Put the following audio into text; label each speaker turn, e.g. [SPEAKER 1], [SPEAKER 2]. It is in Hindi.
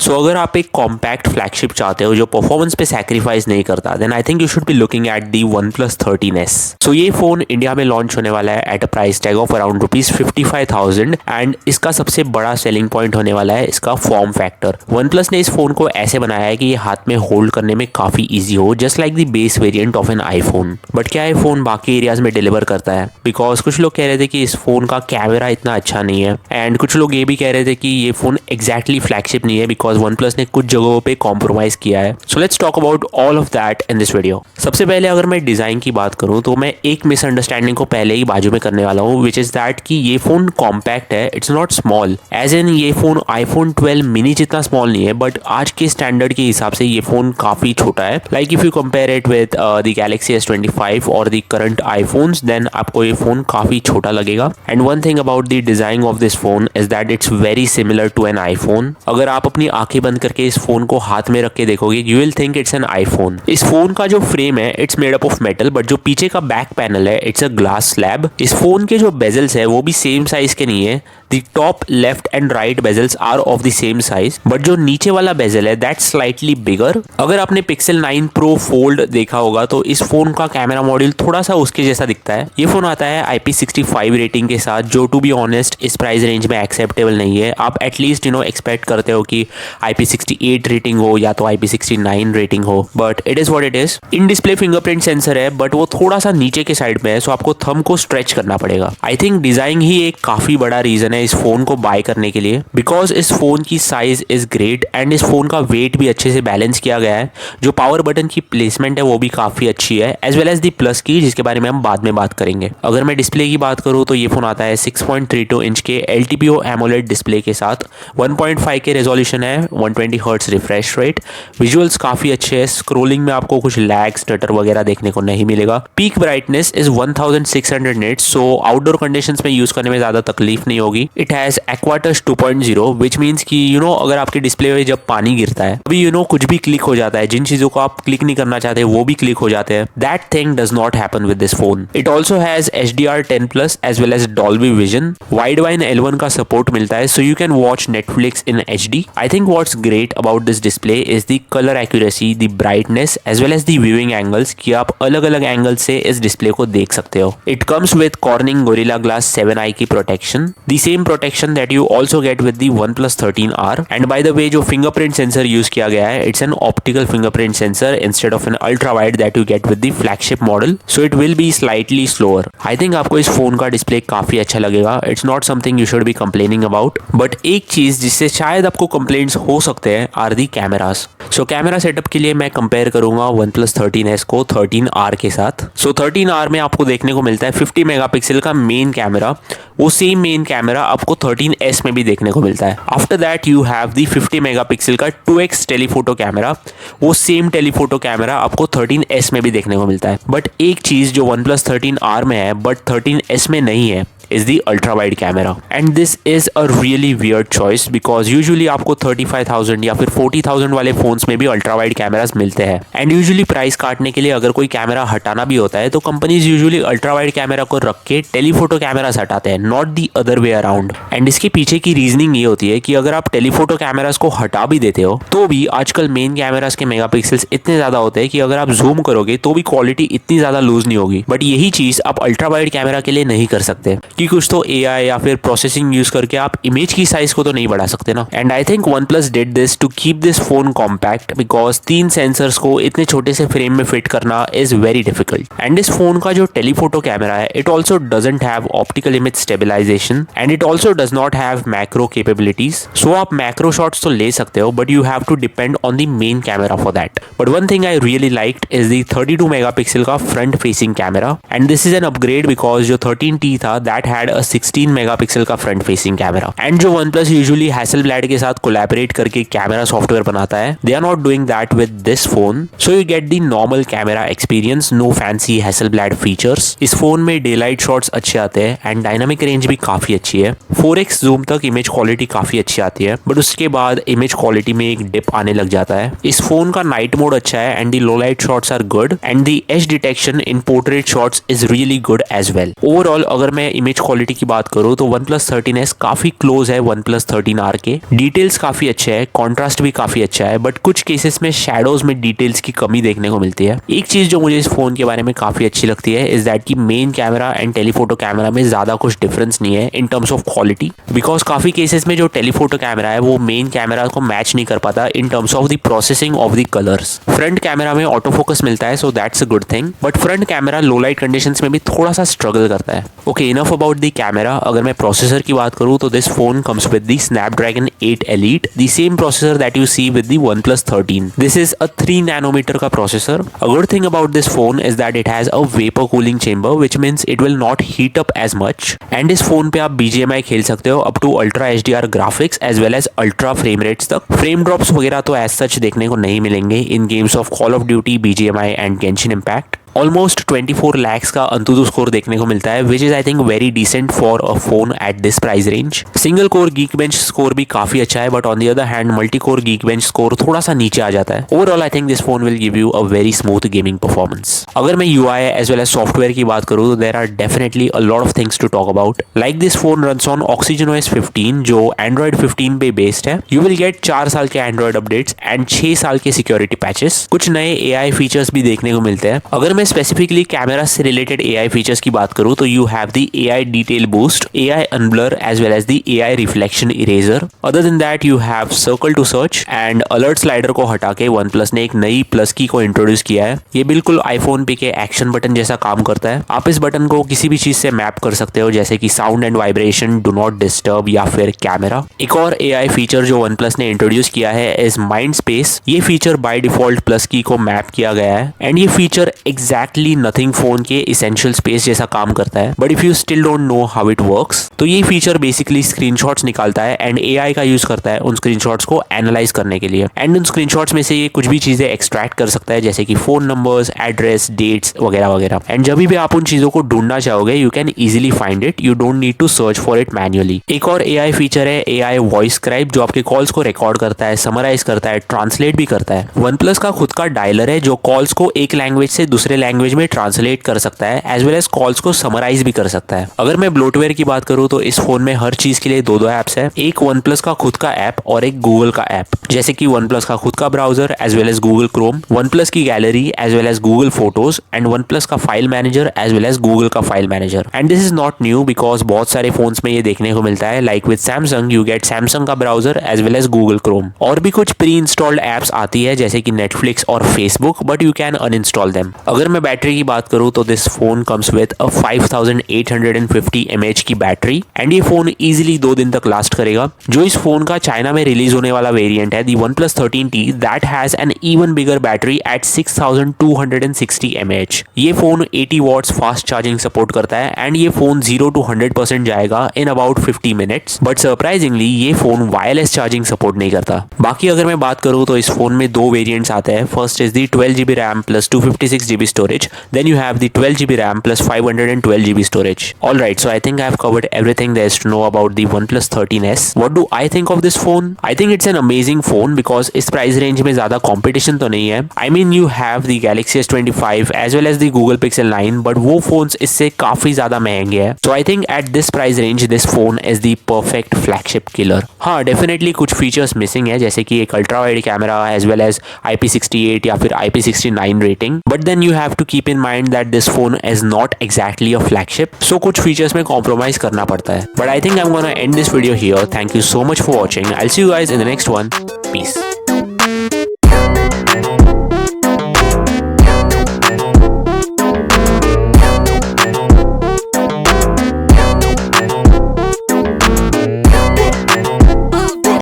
[SPEAKER 1] सो अगर आप एक कॉम्पैक्ट फ्लैगशिप चाहते हो जो परफॉर्मेंस पे सैक्रिफाइस नहीं करता, then I think you should be looking at the OnePlus 13s। So ये फोन इंडिया में लॉन्च होने वाला है at a price tag of around ₹55,000 and इसका सबसे बड़ा सेलिंग पॉइंट होने वाला है इसका फॉर्म फैक्टर। OnePlus ने इस फोन को ऐसे बनाया है कि ये हाथ में होल्ड करने में काफी ईजी हो, just like the base variant of an iPhone. But क्या ये फोन बाकी एरियाज में डिलीवर करता है? बिकॉज कुछ लोग कह रहे थे कि इस फोन का कैमरा इतना अच्छा नहीं है एंड कुछ लोग ये भी कह रहे थे कि ये फोन एग्जैक्टली फ्लैगशिप नहीं है बिकॉज OnePlus ने कुछ जगहों पे कॉम्प्रोमाइज किया है। So let's talk about all of that in this video. सबसे पहले अगर मैं डिजाइन की बात करूं तो मैं एक मिसअंडरस्टैंडिंग को पहले ही बाजू में करने वाला हूं, विच इज दैट कि ये फोन कॉम्पैक्ट है, it's not small. As in ये फोन iPhone 12 मिनी जितना स्मॉल नहीं है, बट आज के स्टैंडर्ड के हिसाब से ये फोन काफी छोटा है। Like if you compare it with the Galaxy S25 और द करंट iPhones, देन आपको ये फोन काफी छोटा लगेगा। And one thing about the design of this phone is that it's very similar to an iPhone। अगर आप अपनी आंखें बंद करके इस फोन को हाथ में रख के देखोगे, you will think it's an iPhone। इस फोन का जो फ्रेम है it's made up of metal, but जो पीछे का बैक पैनल है इट्स अ ग्लास स्लैब। इस फोन के जो बेजल्स है वो भी सेम साइज के नहीं है। The top left and right bezels are of the same size, but जो नीचे वाला बेजल है दैट्स स्लाइटली बिगर। अगर आपने Pixel 9 Pro Fold देखा होगा तो इस फोन का कैमरा मॉड्यूल थोड़ा सा उसके जैसा दिखता है। ये फोन आता है IP65 रेटिंग के साथ, जो टू बी ऑनेस्ट इस प्राइस रेंज में एक्सेप्टेबल नहीं है। आप एटलीस्ट एक्सपेक्ट करते हो कि IP68 रेटिंग हो या तो IP69 रेटिंग हो, but it is what it is. In display fingerprint sensor है, बट वो थोड़ा सा नीचे के साइड में है, सो आपको थंब को स्ट्रेच करना पड़ेगा। आई थिंक डिजाइन ही एक काफी बड़ा रीजन है इस फोन को बाय करने के लिए, बिकॉज इस फोन की साइज इज ग्रेट एंड इस फोन का वेट भी अच्छे से बैलेंस किया गया है। जो पावर बटन की प्लेसमेंट है वो भी काफी अच्छी है, as well as the plus की, जिसके बारे में हम बाद में बात करेंगे। अगर मैं डिस्प्ले की बात करूं तो ये फोन आता है 6.32 इंच के LTPO AMOLED डिस्प्ले के साथ, 1.5 के रेजोल्यूशन है, 120 हर्ट्ज रिफ्रेश रेट। विजुअल्स काफी अच्छे हैं, स्क्रोलिंग में आपको कुछ लैग स्टटर वगैरह देखने को नहीं मिलेगा। Peak brightness is 1600 nits, so outdoor conditions में यूज करने में ज्यादा तकलीफ नहीं होगी। It has Aquatouch 2.0 which means कि अगर आपके डिस्प्ले में जब पानी गिरता है अभी कुछ भी क्लिक हो जाता है, जिन चीजों को आप क्लिक नहीं करना चाहते वो भी क्लिक हो जाते हैं। That thing does not happen with this phone. It also has HDR10+ as well as Dolby Vision। Widevine L1 का सपोर्ट मिलता है, so you can watch Netflix in HD। I think what's great about this display is the colour accuracy, the brightness as well as the viewing angles, कि आप अलग अलग एंगल से इस डिस्प्ले को देख सकते हो। It comes with Corning Gorilla Glass 7i की protection, the same protection that you also get with the OnePlus 13R। And by the way जो फिंगरप्रिंट सेंसर यूज किया गया है it's an optical fingerprint sensor instead of an ultra wide that you get with the flagship model, so it will be slightly slower. I think आपको इस फोन का डिस्प्ले काफी अच्छा लगेगा। It's not something you should be complaining about, but एक चीज जिससे शायद आपको कंप्लेंट्स हो सकते हैं are the cameras. So camera setup के लिए मैं कंपेयर करूंगा OnePlus 13s को 13R के साथ। सो 13R में आपको देखने को मिलता है 50 मेगापिक्सल का मेन कैमरा। वो सेम मेन कैमरा आपको 13s में भी देखने को मिलता है। After that you have the 50 megapixel का 2x टेलीफोटो कैमरा। वो सेम टेलीफोटो कैमरा आपको 13s में भी देखने को मिलता है। बट एक चीज जो OnePlus 13R में है बट 13s में नहीं है is the ultra wide camera, and this is a really weird choice because usually आपको 35,000 या फिर 40,000 वाले फोन्स में भी अल्ट्रा वाइड कैमरास मिलते हैं। एंड यूजुअली प्राइस काटने के लिए अगर कोई कैमरा हटाना भी होता है तो companies usually ultra wide camera को रख के टेलीफोटो कैमरास हटाते हैं, not the other way around. And इसके पीछे की रीजनिंग ये होती है कि अगर आप टेलीफोटो कैमरास को हटा भी देते हो तो भी आजकल मेन कैमरास के मेगापिक्सल्स इतने ज्यादा होते हैं कि अगर आप जूम करोगे तो भी क्वालिटी इतनी ज्यादा लूज नहीं होगी। बट यही चीज आप अल्ट्रा वाइड कैमरा के लिए नहीं कर सकते कि कुछ तो AI या फिर प्रोसेसिंग यूज करके आप इमेज की साइज को तो नहीं बढ़ा सकते ना। And I think OnePlus did this to keep this phone compact because 3 sensors को इतने छोटे से फ्रेम में फिट करना इज वेरी डिफिकल्ट। एंड इस फोन का जो टेलीफोटो कैमरा है it also doesn't have optical image stabilisation and it also does not have macro capabilities. So आप मैक्रो शॉट्स तो ले सकते हो but you have to depend on the main camera for that. But one thing I really liked is the 32 megapixel का front facing camera and this is an upgrade because जो 13T था दैट हैड अ 16 मेगापिक्सल का फ्रंट फेसिंग कैमरा। एंड जो OnePlus यूजुअली Hasselblad के साथ कोलैबोरेट करके कैमरा सॉफ्टवेयर बनाता है, they are not doing that with this phone, so you get the normal camera experience, no fancy Hasselblad features. इस फोन में डे लाइट शॉट्स अच्छे आते हैं एंड डायनामिक रेंज भी काफी अच्छी है। 4x जूम तक इमेज क्वालिटी काफी अच्छी आती है, बट उसके बाद इमेज क्वालिटी में एक डिप आने लग जाता है। इस फोन का नाइट मोड अच्छा है and the low light shots are good and the edge detection in portrait shots is really good as well. Overall अगर मैं इमेज इमेज क्वालिटी की बात करूँ तो OnePlus 13s काफी क्लोज है OnePlus 13R के। डिटेल्स काफी अच्छे है, कॉन्ट्रास्ट भी काफी अच्छा है, बट कुछ केसेस में शैडोज में डिटेल्स की कमी देखने को मिलती है। एक चीज जो मुझे इस फोन के बारे में काफी अच्छी लगती है इज दैट कि main camera and telephoto camera में ज्यादा कुछ डिफरेंस नहीं है in terms of quality, because काफी केसेस में जो टेलीफोटो कैमरा है वो मेन कैमरा को मैच नहीं कर पाता in terms of the processing of the colours. Front camera में ऑटो फोकस मिलता है, so that's a good thing, but front camera low light conditions में भी थोड़ा सा स्ट्रगल करता है। Okay, enough about the camera. अगर मैं प्रोसेसर की बात करूं तो this phone comes with the Snapdragon 8 Elite, the same processor that you see with the OnePlus 13. This is a 3 nanometer का processor. A good thing about this phone is that it has a vapor cooling chamber, which means it will not heat up as much. And इस फोन पे आप BGMI खेल सकते हो up to Ultra HDR graphics as well as Ultra frame rates तक। Frame drops वगैरह तो as such देखने को नहीं मिलेंगे in games of Call of Duty, BGMI and Genshin Impact। Almost 24 lakhs का अंतुतु स्कोर देखने को मिलता है, which is I think very decent for a phone at this price range. Single core Geekbench score भी काफी अच्छा है, but on the other hand multi core Geekbench score थोड़ा सा नीचे आ जाता है। Overall I think this phone will give you a very smooth gaming performance. अगर मैं UI as well as software की बात करूँ तो there are definitely a lot of things to talk about. Like this phone runs on OxygenOS 15 जो Android 15 पे बेस्ड है। यू विल गेट 4 साल के एंड्रॉइड अपडेट्स एंड 6 साल के सिक्योरिटी पैचेस। कुछ नए AI फीचर्स भी देखने को मिलते हैं। अगर मैं स्पेसिफिकली कैमरा से रिलेटेड AI फीचर्स की बात करूं तो you have the AI detail boost, AI unblur as well as the AI reflection eraser. Other than that you have circle to search and alert slider को हटा के OnePlus ने एक नई प्लस की को इंट्रोड्यूस किया है। ये बिल्कुल आईफोन पे के एक्शन बटन जैसा काम करता है। आप इस बटन को किसी भी चीज से मैप कर सकते हो, जैसे कि sound and vibration, do not disturb या फिर कैमरा। एक और AI फीचर जो OnePlus ने इंट्रोड्यूस किया है इज माइंड स्पेस। ये फीचर बाय डिफॉल्ट प्लस की को मैप किया गया है एंड ये फीचर एग्जैक्टली नथिंग फोन के इसेंशियल स्पेस जैसा काम करता है, but if you still don't know how it works तो ये फीचर बेसिकली स्क्रीनशॉट्स निकालता है एंड AI का यूज करता है उन स्क्रीनशॉट्स को एनालाइज करने के लिए एंड उन स्क्रीनशॉट्स में से ये कुछ भी चीजें एक्सट्रैक्ट कर सकता है, जैसे कि फोन नंबर्स, एड्रेस, डेट्स वगैरह वगैरह। एंड जब भी आप उन चीजों को ढूंढना चाहोगे you can easily find it, you don't need to search for it manually. एक और AI फीचर है AI वॉइस स्क्राइब जो आपके कॉल्स को रिकॉर्ड करता है, समराइज करता है, ट्रांसलेट भी करता है। OnePlus का खुद का डायलर है जो कॉल्स को एक लैंग्वेज से दूसरे लैंग्वेज में ट्रांसलेट कर सकता है एज वेल एज कॉल्स को समराइज भी कर सकता है। अगर मैं ब्लोटवेयर की बात करूं तो इस फोन में हर चीज के लिए दो ऐप्स है, एक OnePlus का खुद का ऐप और एक गूगल का ऐप, जैसे कि OnePlus का खुद का browser as well as Google Chrome, OnePlus की gallery as well as Google Photos and OnePlus का file manager as well as Google का file manager. And this is not new because बहुत सारे फोन्स में ये देखने को मिलता है, like with Samsung you get Samsung का browser as well as Google Chrome. और भी कुछ प्री इंस्टॉल्ड एप्स आती है जैसे कि नेटफ्लिक्स और Facebook, but you can uninstall them. अगर मैं बैटरी की बात करूं तो this phone comes with a 5850 mAh की बैटरी एंड ये फोन इजीली 2 दिन तक लास्ट करेगा। जो इस फोन का चाइना में रिलीज होने वाला वेरिएंट है, the OnePlus 13T, that has an even bigger battery at 6260 mAh। ये phone 80 watts fast charging support करता है एंड ये फोन 0 to 100% जाएगा in about 50 minutes, but surprisingly ये फोन वायरलेस चार्जिंग सपोर्ट नहीं करता। बाकी अगर मैं बात करूं तो इस फोन में 2 वेरिएंट्स आते हैं। First is the 12GB RAM plus 256GB storage, then you have the 12GB RAM plus 512GB storage. Alright, so I think I've covered everything there is to know about the OnePlus 13s. What do I think of this phone? I think it's an amazing phone because इस price range में ज़्यादा competition तो नहीं है। I mean you have the Galaxy S25 as well as the Google Pixel 9, but वो phones इससे काफी ज़्यादा महंगे हैं। So I think at this price range this phone is the perfect flagship killer. हाँ, definitely कुछ features missing है जैसे कि एक ultra wide camera as well as IP68 या फिर IP69 rating. But then you have to keep in mind that this phone is not exactly a flagship, so कुछ features में compromise करना पड़ता है। But I think I'm gonna end this video here. Thank you so much for watching. I'll see you guys in the next one. Peace.